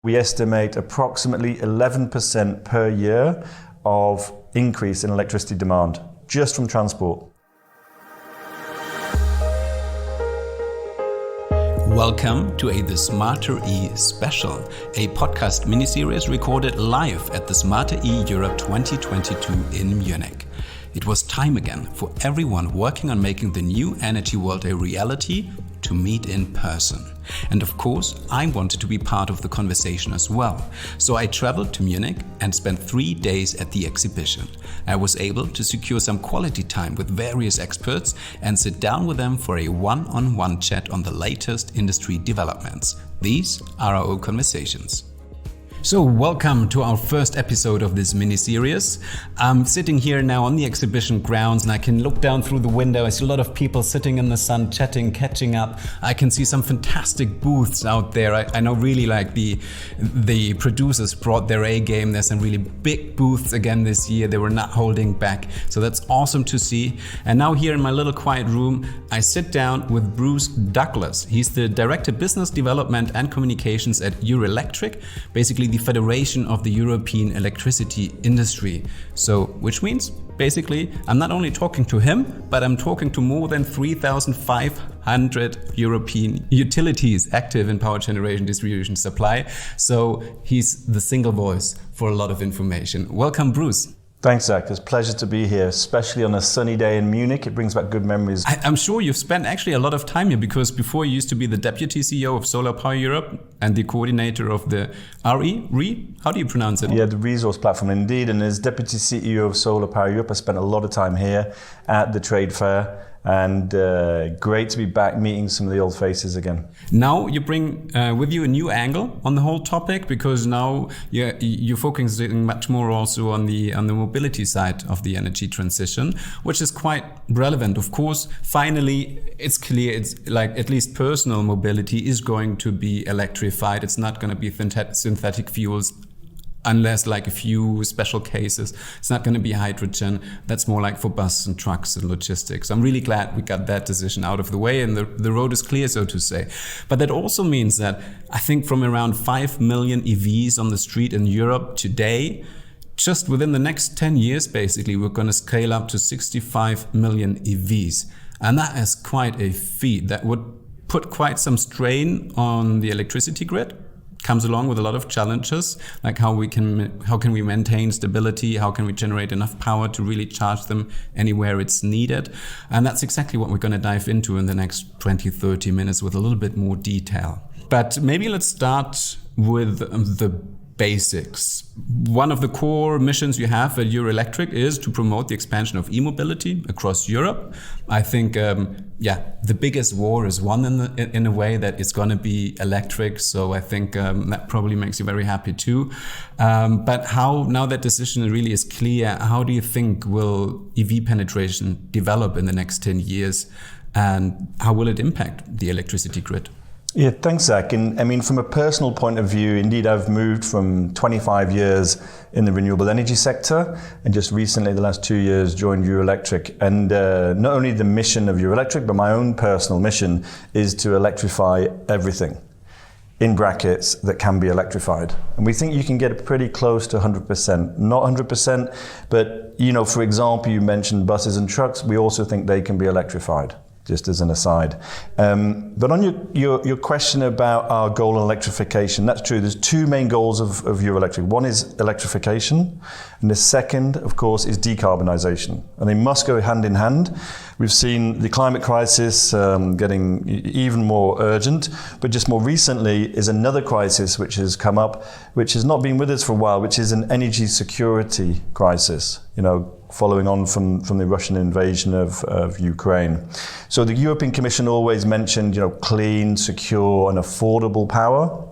We estimate approximately 11% per year of increase in electricity demand just from transport. Welcome to The Smarter E Special, a podcast miniseries recorded live at the Smarter E Europe 2022 in Munich. It was time again for everyone working on making the new energy world a reality to meet in person. And of course, I wanted to be part of the conversation as well. So I traveled to Munich and spent 3 days at the exhibition. I was able to secure some quality time with various experts and sit down with them for a one-on-one chat on the latest industry developments. These are our conversations. So welcome to our first episode of this mini-series. I'm sitting here now on the exhibition grounds and I can look down through the window. I see a lot of people sitting in the sun, chatting, catching up. I can see some fantastic booths out there. I know really like the producers brought their A game. There's some really big booths again this year. They were not holding back. So that's awesome to see. And now here in my little quiet room, I sit down with Bruce Douglas. He's the Director Business Development and Communications at Eurelectric, basically the Federation of the European Electricity Industry. So, which means basically I'm not only talking to him, but I'm talking to more than 3,500 European utilities active in power generation, distribution, supply. So he's the single voice for a lot of information. Welcome, Bruce. Thanks, Zach. It's a pleasure to be here, especially on a sunny day in Munich. It brings back good memories. I'm sure you've spent actually a lot of time here because before you used to be the Deputy CEO of Solar Power Europe and the coordinator of the RE? How do you pronounce it? Yeah, the resource platform indeed. And as Deputy CEO of Solar Power Europe, I spent a lot of time here at the trade fair. And great to be back meeting some of the old faces again. Now you bring with you a new angle on the whole topic because now you're focusing much more also on the mobility side of the energy transition, which is quite relevant. Of course, finally, it's clear it's like at least personal mobility is going to be electrified. It's not going to be synthetic fuels. Unless like a few special cases, it's not going to be hydrogen. That's more like for buses and trucks and logistics. I'm really glad we got that decision out of the way and the road is clear, so to say. But that also means that I think from around 5 million EVs on the street in Europe today, just within the next 10 years, basically, we're going to scale up to 65 million EVs. And that is quite a feat. That would put quite some strain on the electricity grid. Comes along with a lot of challenges, like how can we maintain stability, how can we generate enough power to really charge them anywhere it's needed. And that's exactly what we're going to dive into in the next 20-30 minutes with a little bit more detail. But maybe let's start with the basics. One of the core missions you have at Eurelectric is to promote the expansion of e-mobility across Europe. I think, the biggest war is won in a way that it's going to be electric. So I think that probably makes you very happy too. But how, now that decision really is clear, how do you think will EV penetration develop in the next 10 years? And how will it impact the electricity grid? Yeah, thanks, Zach. And I mean, from a personal point of view, indeed, I've moved from 25 years in the renewable energy sector and just recently, the last 2 years, joined Eurelectric. And not only the mission of Eurelectric, but my own personal mission is to electrify everything, in brackets, that can be electrified. And we think you can get pretty close to 100%. Not 100%, but, for example, you mentioned buses and trucks. We also think they can be electrified. Just as an aside. But on your question about our goal in electrification, that's true. There's two main goals of Eurelectric. One is electrification, and the second, of course, is decarbonization. And they must go hand in hand. We've seen the climate crisis getting even more urgent, but just more recently is another crisis which has come up, which has not been with us for a while, which is an energy security crisis. Following on from the Russian invasion of Ukraine. So the European Commission always mentioned, clean, secure and affordable power.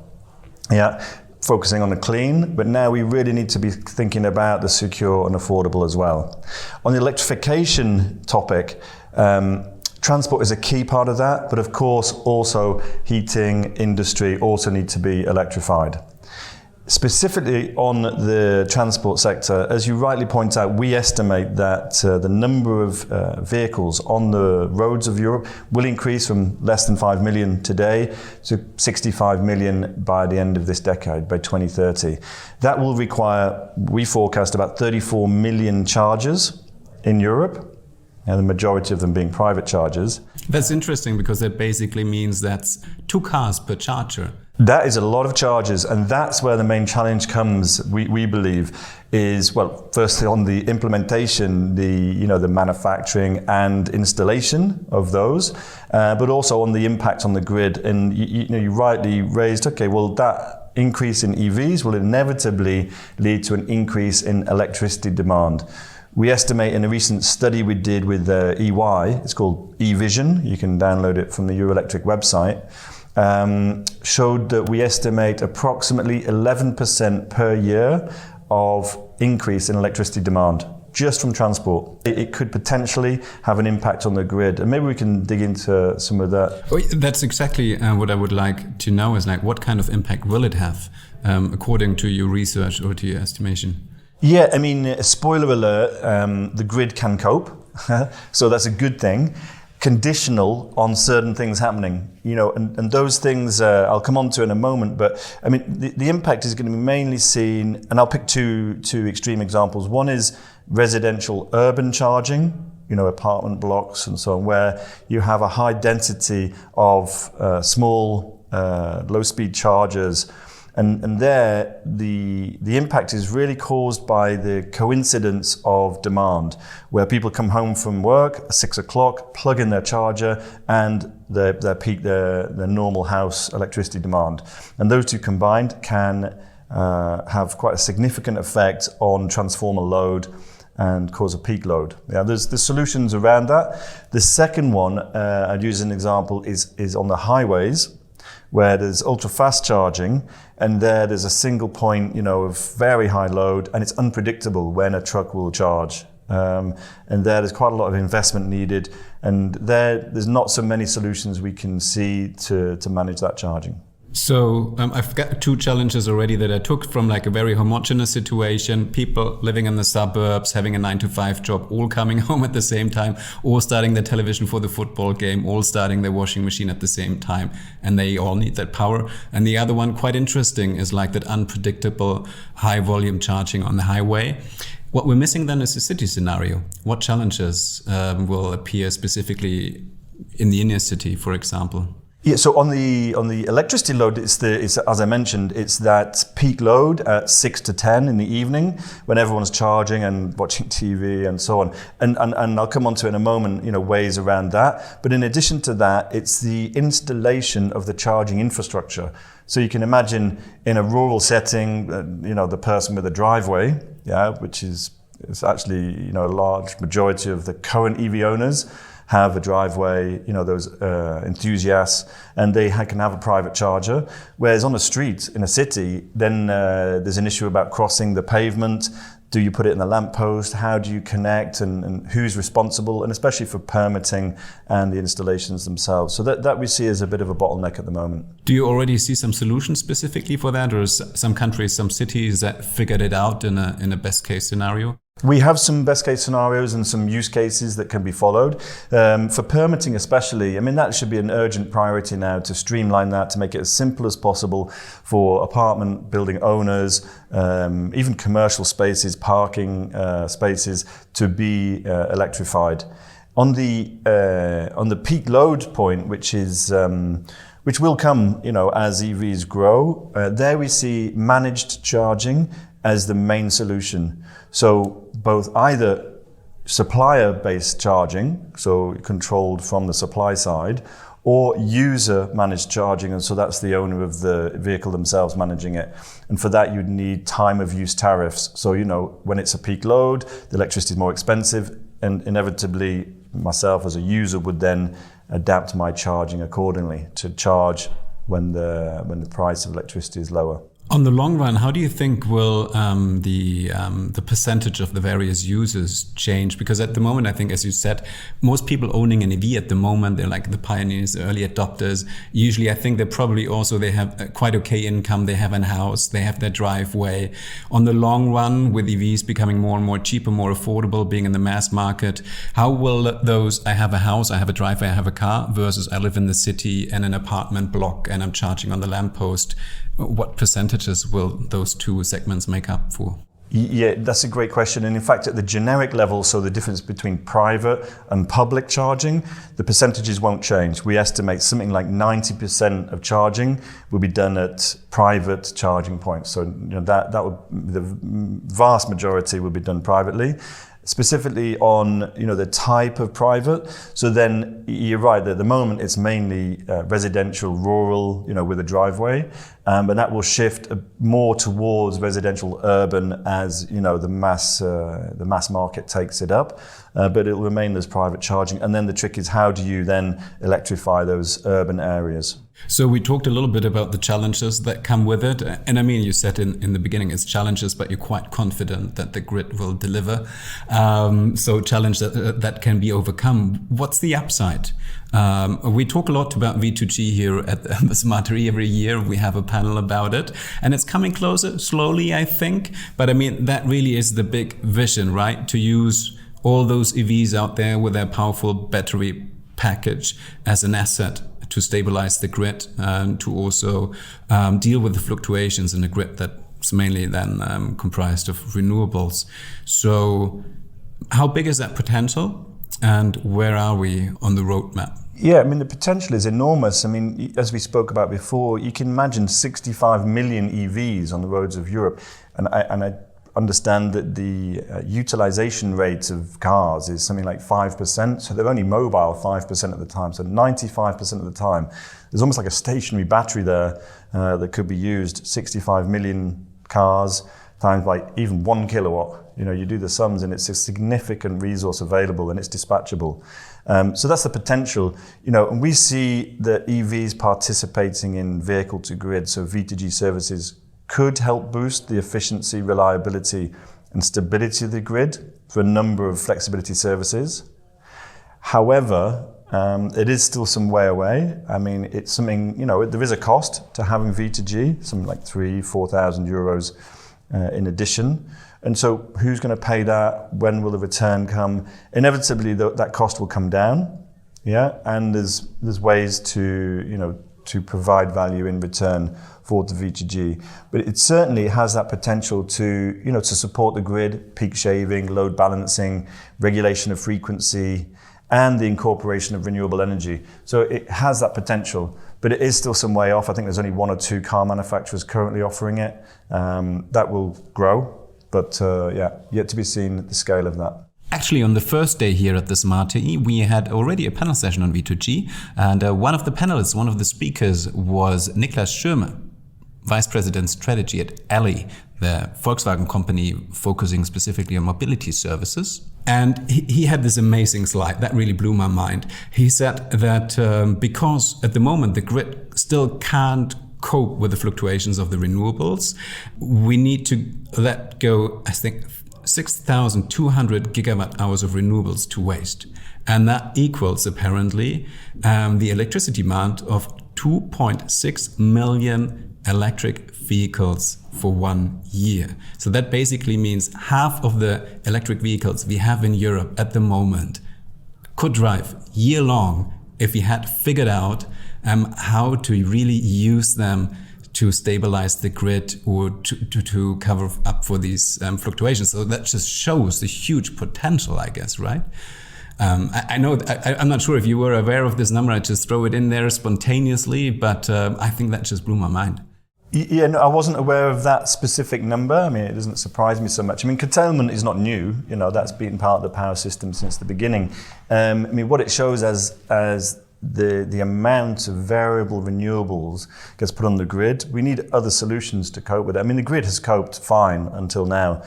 Yeah, focusing on the clean, but now we really need to be thinking about the secure and affordable as well. On the electrification topic, transport is a key part of that, but of course also heating, industry also need to be electrified. Specifically on the transport sector, as you rightly point out, we estimate that the number of vehicles on the roads of Europe will increase from less than 5 million today to 65 million by the end of this decade, by 2030. That will require, we forecast, about 34 million chargers in Europe, and the majority of them being private chargers. That's interesting because that basically means that's 2 cars per charger. That is a lot of charges, and that's where the main challenge comes, we believe, is, well, firstly on the implementation, the manufacturing and installation of those, but also on the impact on the grid. And you rightly raised, okay, well, that increase in EVs will inevitably lead to an increase in electricity demand. We estimate in a recent study we did with EY, it's called eVision, you can download it from the Eurelectric website, showed that we estimate approximately 11% per year of increase in electricity demand just from transport. It could potentially have an impact on the grid, and maybe we can dig into some of that. That's exactly what I would like to know, is like, what kind of impact will it have according to your research or to your estimation? Yeah, I mean, spoiler alert, the grid can cope, so that's a good thing. Conditional on certain things happening, and those things I'll come on to in a moment, but I mean, the impact is going to be mainly seen, and I'll pick two extreme examples. One is residential urban charging, apartment blocks and so on, where you have a high density of small, low-speed chargers. And there, the impact is really caused by the coincidence of demand, where people come home from work at 6 o'clock, plug in their charger, and they peak their normal house electricity demand. And those two combined can have quite a significant effect on transformer load and cause a peak load. Yeah, there's solutions around that. The second one, I'd use an example, is on the highways, where there's ultra-fast charging, and there's a single point, of very high load, and it's unpredictable when a truck will charge. And there's quite a lot of investment needed, and there's not so many solutions we can see to manage that charging. So I've got 2 challenges already that I took from like a very homogeneous situation, people living in the suburbs, having a 9-to-5 job, all coming home at the same time, all starting their television for the football game, all starting their washing machine at the same time, and they all need that power. And the other one, quite interesting, is like that unpredictable high volume charging on the highway. What we're missing then is a city scenario. What challenges will appear specifically in the inner city, for example? Yeah, so on the electricity load, it's as I mentioned, it's that peak load at 6 to 10 in the evening when everyone's charging and watching TV and so on. And I'll come on to in a moment, ways around that. But in addition to that, it's the installation of the charging infrastructure. So you can imagine in a rural setting, the person with a driveway, which is actually, a large majority of the current EV owners have a driveway, those enthusiasts, and they can have a private charger. Whereas on a street in a city, then there's an issue about crossing the pavement. Do you put it in the lamppost? How do you connect, and who's responsible? And especially for permitting and the installations themselves. So that we see as a bit of a bottleneck at the moment. Do you already see some solutions specifically for that, or some countries, some cities that figured it out in a best case scenario? We have some best case scenarios and some use cases that can be followed. For permitting especially, that should be an urgent priority now, to streamline that, to make it as simple as possible for apartment building owners, even commercial spaces, parking spaces, to be electrified. On the peak load point, which will come, as EVs grow, there we see managed charging as the main solution. So both either supplier-based charging, so controlled from the supply side, or user-managed charging, and so that's the owner of the vehicle themselves managing it. And for that, you'd need time-of-use tariffs. So, when it's a peak load, the electricity is more expensive, and inevitably, myself as a user would then adapt my charging accordingly to charge when the price of electricity is lower. On the long run, how do you think will the percentage of the various users change? Because at the moment, I think, as you said, most people owning an EV at the moment, they're like the pioneers, early adopters. Usually, I think they have a quite okay income. They have a house, they have their driveway. On the long run, with EVs becoming more and more cheaper, more affordable, being in the mass market, how will those, I have a house, I have a driveway, I have a car, versus I live in the city in an apartment block and I'm charging on the lamppost, what percentages will those two segments make up for? Yeah, that's a great question. And in fact, at the generic level, so the difference between private and public charging, the percentages won't change. We estimate something like 90% of charging will be done at private charging points. So that would, the vast majority will be done privately. Specifically on the type of private. So then you're right that at the moment it's mainly residential, rural, with a driveway, but that will shift more towards residential, urban as the mass market takes it up. But it will remain as private charging. And then the trick is, how do you then electrify those urban areas? So we talked a little bit about the challenges that come with it. And I mean, you said in the beginning it's challenges, but you're quite confident that the grid will deliver. So challenge that can be overcome. What's the upside? We talk a lot about V2G here at the Smartery every year. We have a panel about it. And it's coming closer, slowly, I think. But I mean, that really is the big vision, right? To use all those EVs out there with their powerful battery package as an asset to stabilize the grid and to also deal with the fluctuations in the grid that's mainly then comprised of renewables. So how big is that potential and where are we on the roadmap? Yeah, I mean, the potential is enormous. I mean, as we spoke about before, you can imagine 65 million EVs on the roads of Europe. And I understand that the utilization rate of cars is something like 5%. So they're only mobile 5% of the time. So 95% of the time, there's almost like a stationary battery there that could be used. 65 million cars times by even 1 kilowatt. You do the sums and it's a significant resource available and it's dispatchable. So that's the potential. And we see that EVs participating in vehicle to grid, so V2G services, could help boost the efficiency, reliability, and stability of the grid for a number of flexibility services. However, it is still some way away. I mean, it's something, there is a cost to having V2G, something like 4,000 euros in addition. And so who's going to pay that? When will the return come? Inevitably, that cost will come down. Yeah, and there's ways to, to provide value in return for the V2G. But it certainly has that potential to, to support the grid, peak shaving, load balancing, regulation of frequency, and the incorporation of renewable energy. So it has that potential, but it is still some way off. I think there's only 1 or 2 car manufacturers currently offering it. That will grow, but yet to be seen the scale of that. Actually, on the first day here at the Smartery, we had already a panel session on V2G, and one of the panelists, one of the speakers, was Niklas Schirmer, Vice President Strategy at Ally, the Volkswagen company focusing specifically on mobility services. And he had this amazing slide that really blew my mind. He said that because at the moment the grid still can't cope with the fluctuations of the renewables, we need to let go, I think, 6,200 gigawatt hours of renewables to waste. And that equals apparently the electricity demand of 2.6 million electric vehicles for 1 year. So that basically means half of the electric vehicles we have in Europe at the moment could drive year long if we had figured out how to really use them to stabilize the grid or to cover up for these fluctuations. So that just shows the huge potential, I guess, right? I know, I'm not sure if you were aware of this number, I just throw it in there spontaneously, but I think that just blew my mind. Yeah, no, I wasn't aware of that specific number. I mean, it doesn't surprise me so much. I mean, curtailment is not new. That's been part of the power system since the beginning. I mean, what it shows as the amount of variable renewables gets put on the grid, we need other solutions to cope with it. I mean, the grid has coped fine until now.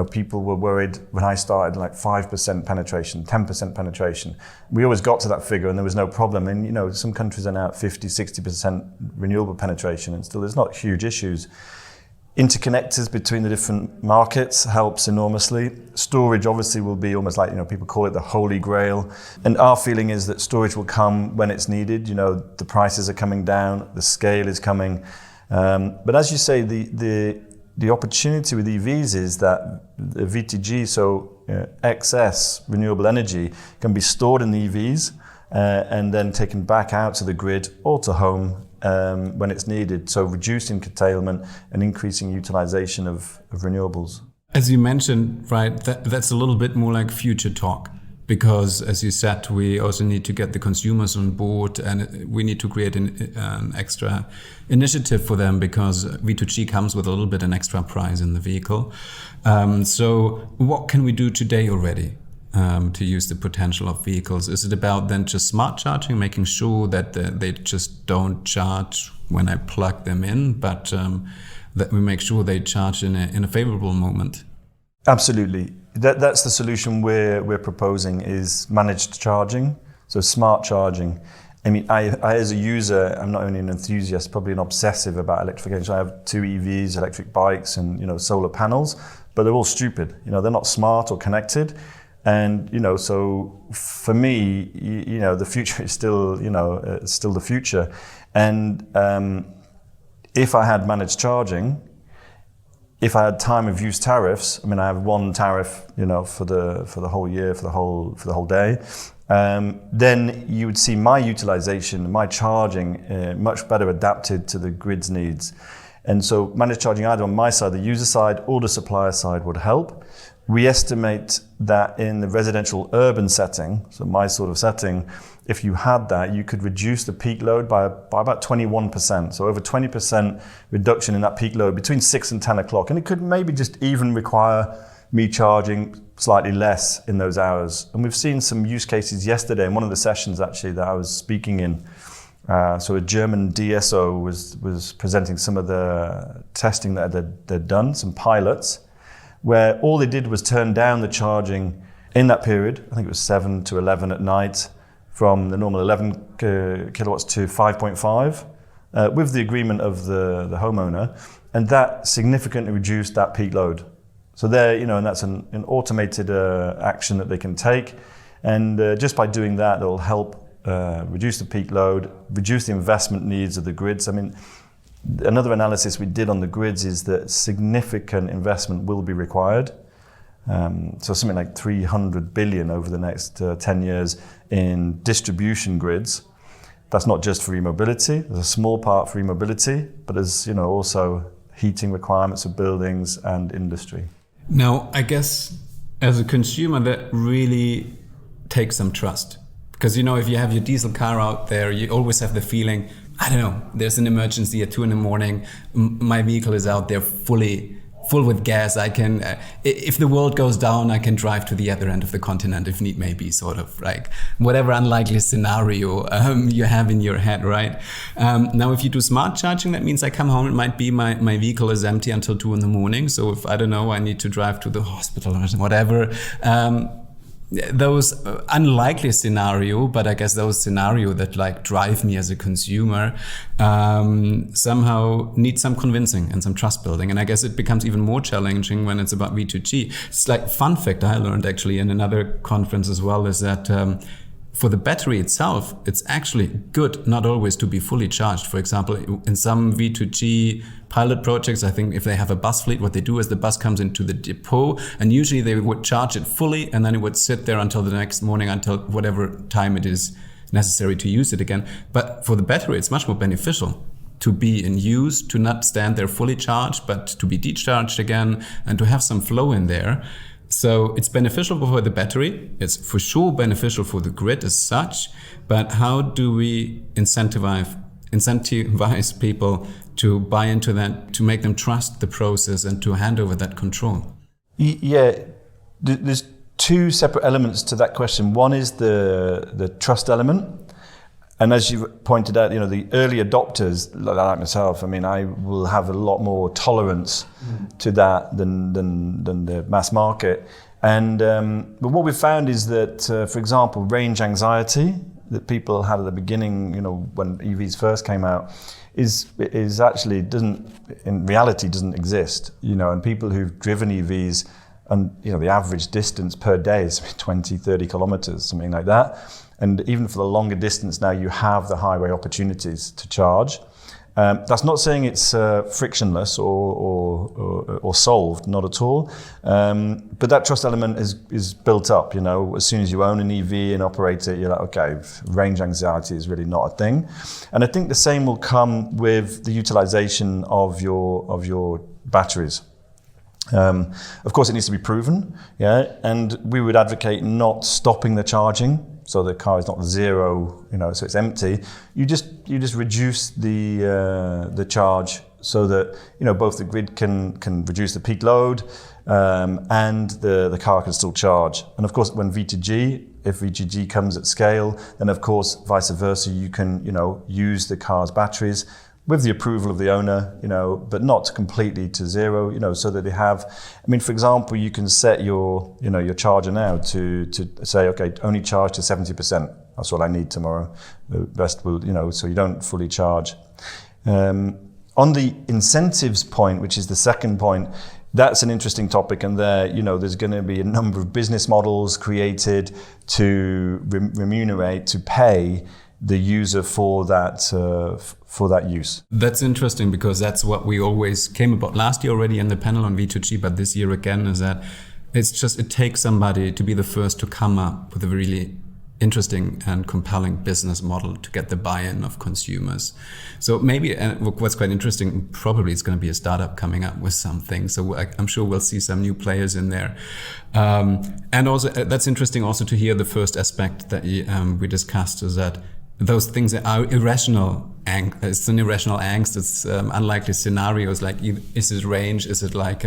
People were worried when I started, like 5% penetration, 10% penetration. We always got to that figure and there was no problem. And, some countries are now at 50, 60% renewable penetration and still there's not huge issues. Interconnectors between the different markets helps enormously. Storage obviously will be almost like, people call it the holy grail. And our feeling is that storage will come when it's needed. The prices are coming down, the scale is coming. But as you say, the opportunity with EVs is that the VTG, so excess renewable energy, can be stored in the EVs and then taken back out to the grid or to home when it's needed, so reducing curtailment and increasing utilization of renewables. As you mentioned, right, that's a little bit more like future talk, because as you said, we also need to get the consumers on board, and we need to create an extra initiative for them, because V2G comes with a little bit an extra price in the vehicle. So what can we do today already to use the potential of vehicles? Is it about then just smart charging, making sure that they just don't charge when I plug them in, but that we make sure they charge in a favorable moment? Absolutely. That's the solution we're proposing, is managed charging, so smart charging. I mean, I as a user, I'm not only an enthusiast, probably an obsessive about electrification. I have 2 EVs, electric bikes, and solar panels, but they're all stupid. They're not smart or connected. And, so for me, the future is still, still the future. And if I had managed charging, if I had time of use tariffs, I mean, I have one tariff, for the whole year, for the whole day, then you would see my utilization, my charging much better adapted to the grid's needs. And so managed charging either on my side, the user side, or the supplier side would help. We estimate that in the residential urban setting, so my sort of setting, if you had that, you could reduce the peak load by about 21%. So over 20% reduction in that peak load between 6 and 10 o'clock. And it could maybe just even require me charging slightly less in those hours. And we've seen some use cases yesterday in one of the sessions actually that I was speaking in. So a German DSO was presenting some of the testing that they'd done, some pilots, where all they did was turn down the charging in that period. I think it was 7 to 11 at night, from the normal 11 kilowatts to 5.5, with the agreement of the homeowner, and that significantly reduced that peak load. So there, and that's an automated action that they can take, and just by doing that, they'll help reduce the peak load, reduce the investment needs of the grids. I mean, another analysis we did on the grids is that significant investment will be required. So something like 300 billion over the next 10 years in distribution grids. That's not just for e-mobility. There's a small part for e-mobility, but there's also heating requirements of buildings and industry. Now, I guess as a consumer, that really takes some trust. Because, if you have your diesel car out there, you always have the feeling, I don't know, there's an emergency at 2 a.m, my vehicle is out there full with gas. I can, if the world goes down, I can drive to the other end of the continent if need may be, sort of, like whatever unlikely scenario you have in your head, right? Now, if you do smart charging, that means I come home, it might be my vehicle is empty until 2 a.m. So if, I don't know, I need to drive to the hospital or whatever, those unlikely scenario, but I guess those scenario that drive me as a consumer somehow need some convincing and some trust building. And I guess it becomes even more challenging when it's about V2G. It's like fun fact I learned actually in another conference as well is that for the battery itself, it's actually good not always to be fully charged. For example, in some V2G pilot projects, I think if they have a bus fleet, what they do is the bus comes into the depot, and usually they would charge it fully, and then it would sit there until the next morning, until whatever time it is necessary to use it again. But for the battery, it's much more beneficial to be in use, to not stand there fully charged, but to be discharged again, and to have some flow in there. So it's beneficial for the battery. It's for sure beneficial for the grid as such. But how do we incentivize people to buy into that, to make them trust the process and to hand over that control? Yeah, there's 2 separate elements to that question. One is the trust element. And as you pointed out, the early adopters, like myself, I mean, I will have a lot more tolerance to that than the mass market. And but what we've found is that, for example, range anxiety that people had at the beginning, when EVs first came out, is actually in reality doesn't exist. And people who've driven EVs, and the average distance per day is 20, 30 kilometers, something like that. And even for the longer distance now, you have the highway opportunities to charge. That's not saying it's frictionless or solved, not at all. But that trust element is built up. As soon as you own an EV and operate it, you're like, okay, range anxiety is really not a thing. And I think the same will come with the utilization of your batteries. Of course, it needs to be proven, and we would advocate not stopping the charging, so the car is not zero, so it's empty. You just reduce the charge so that both the grid can reduce the peak load, and the car can still charge. And of course, when V2G, if V2G comes at scale, then of course vice versa, you can use the car's batteries with the approval of the owner, but not completely to zero, so that they have, for example, you can set your charger now to say, okay, only charge to 70%. That's what I need tomorrow. The rest will, so you don't fully charge. On the incentives point, which is the second point, that's an interesting topic, and there's going to be a number of business models created to remunerate, to pay the user for that use. That's interesting, because that's what we always came about last year already in the panel on V2G, but this year again, is that it takes somebody to be the first to come up with a really interesting and compelling business model to get the buy-in of consumers. So maybe what's quite interesting, probably it's going to be a startup coming up with something. So I'm sure we'll see some new players in there. And also that's interesting also to hear the first aspect that we discussed, is that those things are irrational. It's an irrational angst. It's unlikely scenarios, like, is it range? Is it like,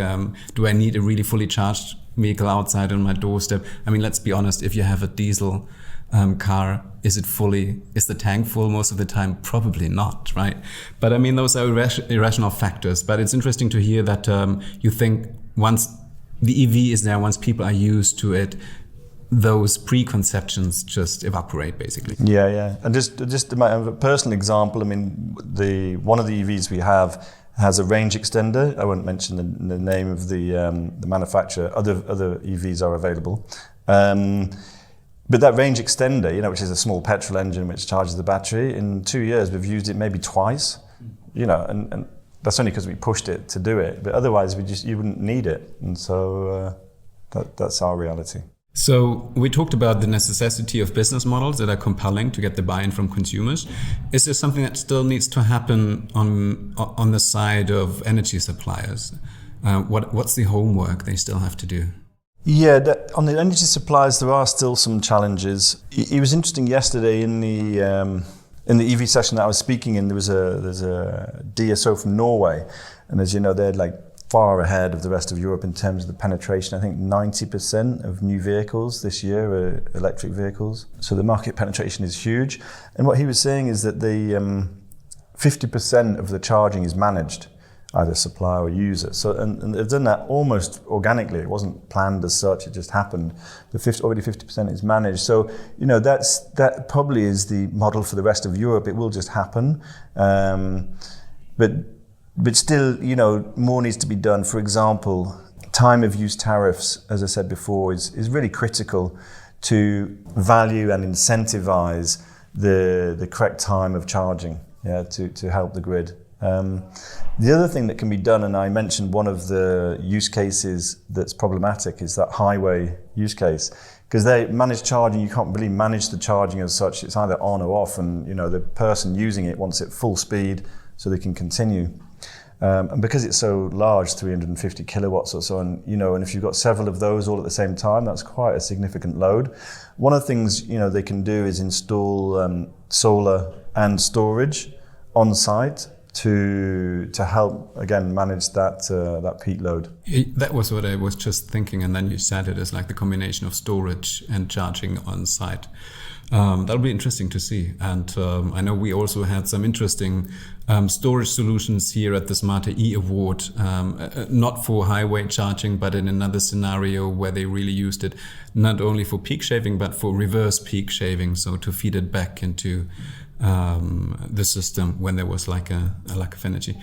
do I need a really fully charged vehicle outside on my doorstep? Let's be honest, if you have a diesel car, is the tank full most of the time? Probably not, right? But those are irrational factors. But it's interesting to hear that you think once the EV is there, once people are used to it, those preconceptions just evaporate, basically. Yeah. And just a personal example, one of the EVs we have has a range extender. I won't mention the name of the manufacturer. Other EVs are available. But that range extender, which is a small petrol engine which charges the battery, in 2 years we've used it maybe twice, and that's only because we pushed it to do it. But otherwise you wouldn't need it. And so that's our reality. So we talked about the necessity of business models that are compelling to get the buy-in from consumers. Is there something that still needs to happen on the side of energy suppliers? What's the homework they still have to do? Yeah, on the energy suppliers, there are still some challenges. It was interesting yesterday in the EV session that I was speaking in. There's a DSO from Norway, and as you know, they're far ahead of the rest of Europe in terms of the penetration. I think 90% of new vehicles this year are electric vehicles. So the market penetration is huge. And what he was saying is that the 50% of the charging is managed, either supplier or user. So and they've done that almost organically. It wasn't planned as such, it just happened. But already 50% is managed. So that probably is the model for the rest of Europe. It will just happen. But still, more needs to be done. For example, time of use tariffs, as I said before, is really critical to value and incentivize the correct time of charging, to help the grid. The other thing that can be done, and I mentioned one of the use cases that's problematic, is that highway use case. Because they manage charging, you can't really manage the charging as such. It's either on or off, and the person using it wants it full speed so they can continue. And because it's so large, 350 kilowatts or so, and if you've got several of those all at the same time, that's quite a significant load. One of the things they can do is install solar and storage on site to help again manage that peak load. That was what I was just thinking, and then you said it as like the combination of storage and charging on site. That'll be interesting to see. And I know we also had some interesting storage solutions here at the Smarter E Award, not for highway charging, but in another scenario where they really used it not only for peak shaving, but for reverse peak shaving, so to feed it back into the system when there was like a lack of energy.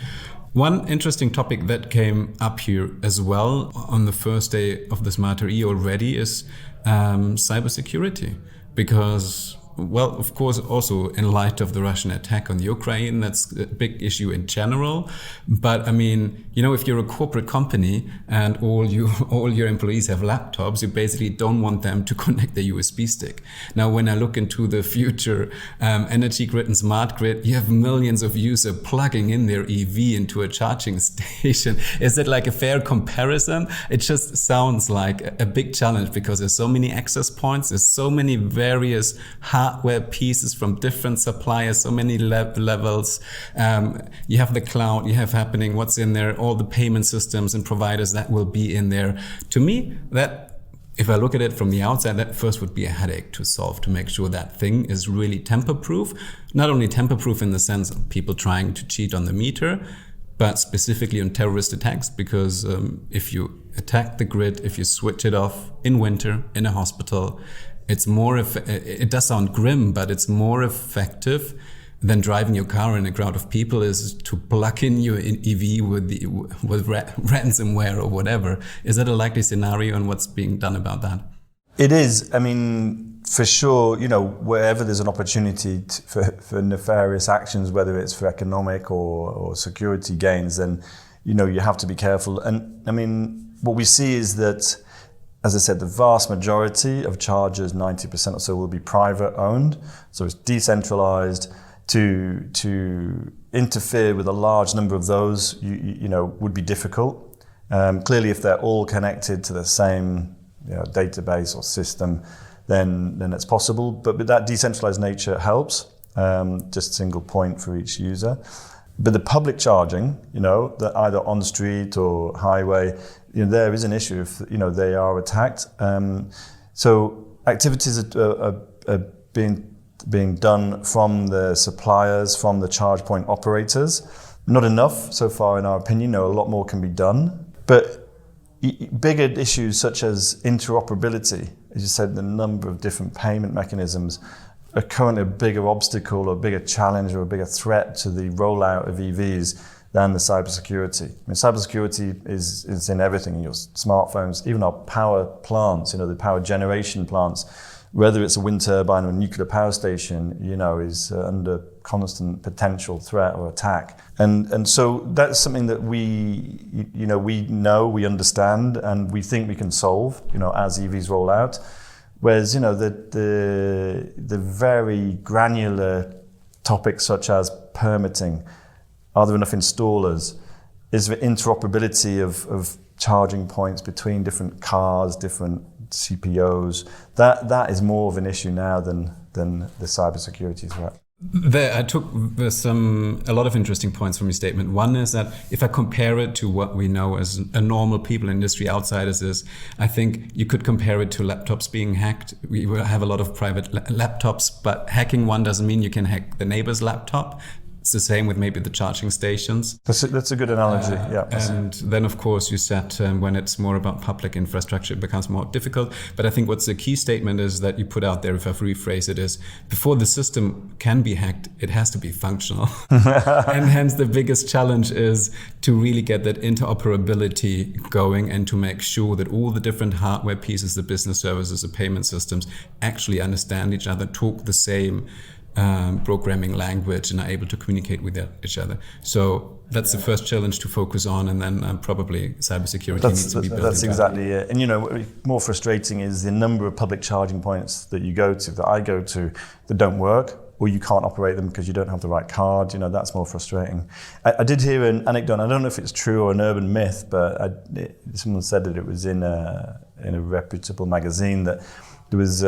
One interesting topic that came up here as well on the first day of the Smarter E already is cybersecurity. Because, well, of course, also in light of the Russian attack on the Ukraine, that's a big issue in general. But I mean, you know, if you're a corporate company and all your employees have laptops, you basically don't want them to connect the USB stick. Now, when I look into the future energy grid and smart grid, you have millions of users plugging in their EV into a charging station. Is it like a fair comparison? It just sounds like a big challenge because there's so many access points, there's so many various hardware pieces from different suppliers, so many levels. You have the cloud, you have happening, what's in there, all the payment systems and providers that will be in there. To me, that, if I look at it from the outside, that first would be a headache to solve, to make sure that thing is really tamper-proof. Not only tamper-proof in the sense of people trying to cheat on the meter, but specifically on terrorist attacks, because if you attack the grid, if you switch it off in winter, in a hospital, it's more, it does sound grim, but it's more effective than driving your car in a crowd of people is to plug in your EV with ransomware or whatever. Is that a likely scenario, and what's being done about that? It is. I mean, for sure, you know, wherever there's an opportunity for nefarious actions, whether it's for economic or security gains, then, you know, you have to be careful. And I mean, what we see is that, as I said, the vast majority of chargers, 90% or so, will be private owned. So it's decentralized. To interfere with a large number of those, you know, would be difficult. Clearly, if they're all connected to the same, you know, database or system, then it's possible. But with that decentralized nature helps. Just a single point for each user. But the public charging, you know, that either on street or highway, you know, there is an issue if, you know, they are attacked. So activities are being done from the suppliers, from the charge point operators. Not enough so far, in our opinion. A lot more can be done. But bigger issues such as interoperability, as you said, the number of different payment mechanisms are currently a bigger obstacle or a bigger challenge or a bigger threat to the rollout of EVs than the cybersecurity. I mean, cybersecurity is in everything, in your smartphones, even our power plants, you know, the power generation plants. Whether it's a wind turbine or a nuclear power station, you know, is under constant potential threat or attack. And so that's something that we we understand, and we think we can solve, you know, as EVs roll out. Whereas, you know, the very granular topics such as permitting, are there enough installers? Is there interoperability of charging points between different cars, different CPOs? That is more of an issue now than the cybersecurity threat. There, I took a lot of interesting points from your statement. One is that if I compare it to what we know as a normal people industry outsiders is, I think you could compare it to laptops being hacked. We will have a lot of private laptops, but hacking one doesn't mean you can hack the neighbor's laptop. It's the same with maybe the charging stations. That's a good analogy, yeah. And then, of course, you said when it's more about public infrastructure, it becomes more difficult. But I think what's the key statement is that you put out there, if I rephrase it, is before the system can be hacked, it has to be functional. And hence the biggest challenge is to really get that interoperability going and to make sure that all the different hardware pieces, the business services, the payment systems actually understand each other, talk the same programming language, and are able to communicate with each other. So that's the first challenge to focus on, and then probably cybersecurity needs to be built. That's exactly it. And, you know, more frustrating is the number of public charging points that I go to that don't work, or you can't operate them because you don't have the right card. You know, that's more frustrating. I did hear an anecdote. I don't know if it's true or an urban myth, but someone said that it was in a reputable magazine that there was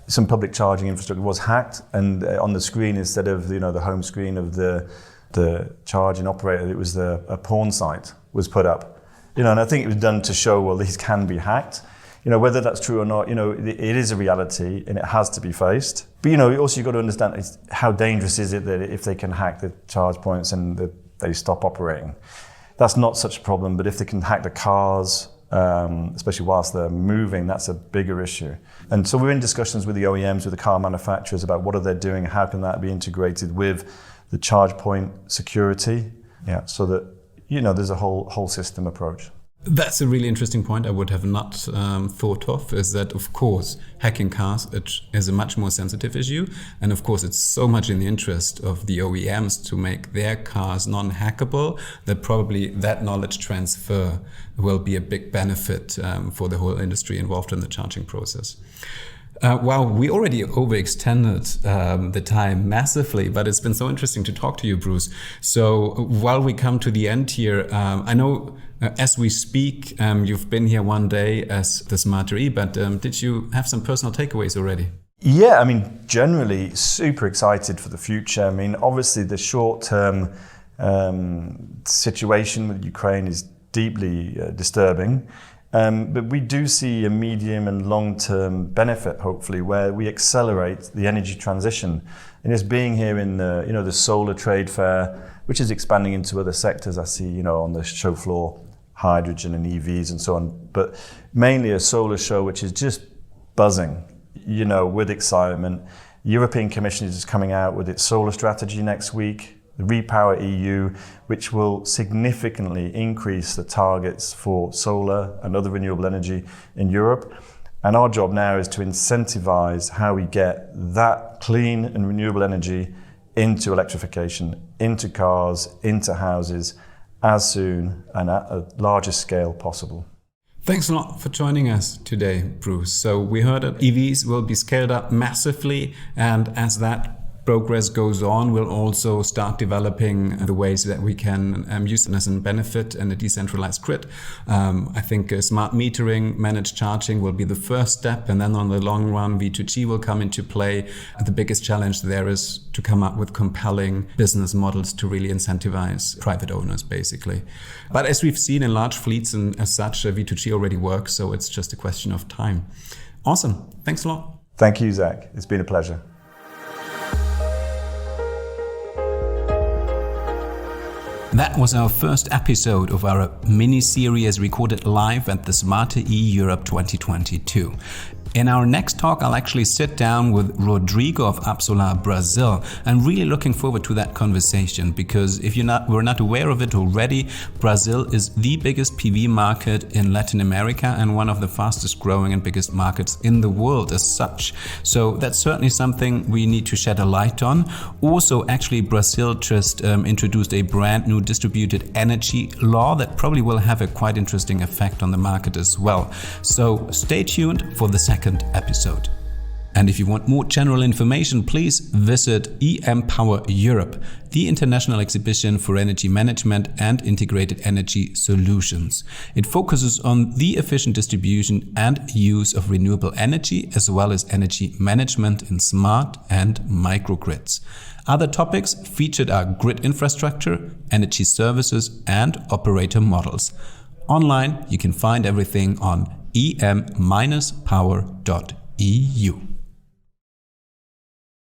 some public charging infrastructure was hacked, and on the screen, instead of, you know, the home screen of the the charging operator, it was a porn site was put up. And I think it was done to show, well, these can be hacked. Whether that's true or not, it is a reality and it has to be faced. But, also you've got to understand how dangerous is it that if they can hack the charge points and they stop operating. That's not such a problem, but if they can hack the cars, especially whilst they're moving, that's a bigger issue. And so we're in discussions with the OEMs, with the car manufacturers about what are they doing, how can that be integrated with the charge point security, so that, there's a whole system approach. That's a really interesting point I would have not thought of, is that, of course, hacking cars is a much more sensitive issue. And of course, it's so much in the interest of the OEMs to make their cars non-hackable that probably that knowledge transfer will be a big benefit for the whole industry involved in the charging process. Wow, we already overextended the time massively, but it's been so interesting to talk to you, Bruce. So while we come to the end here, I know as we speak, you've been here one day as the Smarter E, but did you have some personal takeaways already? Yeah, generally super excited for the future. Obviously the short-term situation with Ukraine is deeply disturbing. But we do see a medium and long-term benefit, hopefully, where we accelerate the energy transition. And just being here in the solar trade fair, which is expanding into other sectors. I see, on the show floor, hydrogen and EVs and so on. But mainly a solar show, which is just buzzing, with excitement. The European Commission is coming out with its solar strategy next week. The Repower EU, which will significantly increase the targets for solar and other renewable energy in Europe. And our job now is to incentivize how we get that clean and renewable energy into electrification, into cars, into houses, as soon and at a larger scale possible. Thanks a lot for joining us today, Bruce. So we heard that EVs will be scaled up massively, and as that progress goes on, we'll also start developing the ways that we can use it as a benefit in a decentralized grid. I think smart metering, managed charging will be the first step, and then on the long run, V2G will come into play. The biggest challenge there is to come up with compelling business models to really incentivize private owners, basically. But as we've seen in large fleets and as such, V2G already works, so it's just a question of time. Awesome. Thanks a lot. Thank you, Zach. It's been a pleasure. That was our first episode of our mini-series recorded live at the Smarter E Europe 2022. In our next talk, I'll actually sit down with Rodrigo of Absolar Brazil. I'm really looking forward to that conversation because if we're not aware of it already, Brazil is the biggest PV market in Latin America and one of the fastest growing and biggest markets in the world as such. So that's certainly something we need to shed a light on. Also, actually, Brazil just introduced a brand new distributed energy law that probably will have a quite interesting effect on the market as well. So stay tuned for the second episode. And if you want more general information, please visit Empower Europe, the international exhibition for energy management and integrated energy solutions. It focuses on the efficient distribution and use of renewable energy, as well as energy management in smart and microgrids. Other topics featured are grid infrastructure, energy services, and operator models. Online, you can find everything on em-power.eu.